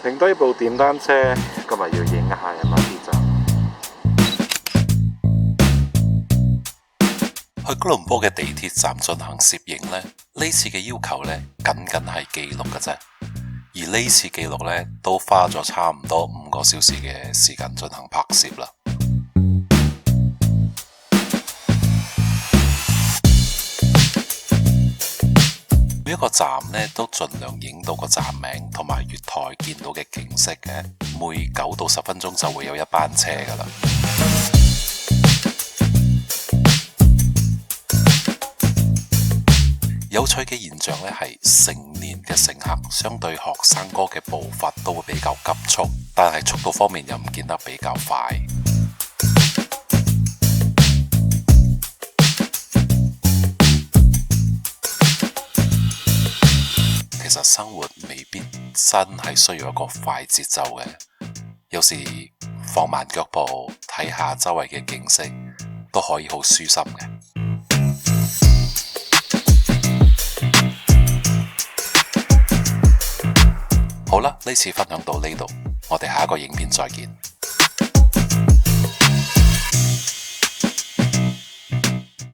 停低部電單車，今日要影一下MRT站。去吉隆坡嘅地鐵站進行攝影呢次嘅要求呢，僅僅係記錄嘅啫。而呢次記錄呢，都花咗差唔多5個小時嘅時間進行拍攝啦。每一個站呢，都盡量影到個站名同埋月台見到嘅景色嘅，每9到10分鐘就會有一班車噶啦。有趣嘅現象咧，係成年嘅乘客相對學生哥嘅步伐都會比較急速，但係速度方面又唔見得比較快。其實生活未必真係需要一個快節奏嘅，有時放慢腳步睇下周圍嘅景色都可以好舒心嘅。好啦，呢次分享到呢度，我哋下一個影片再見。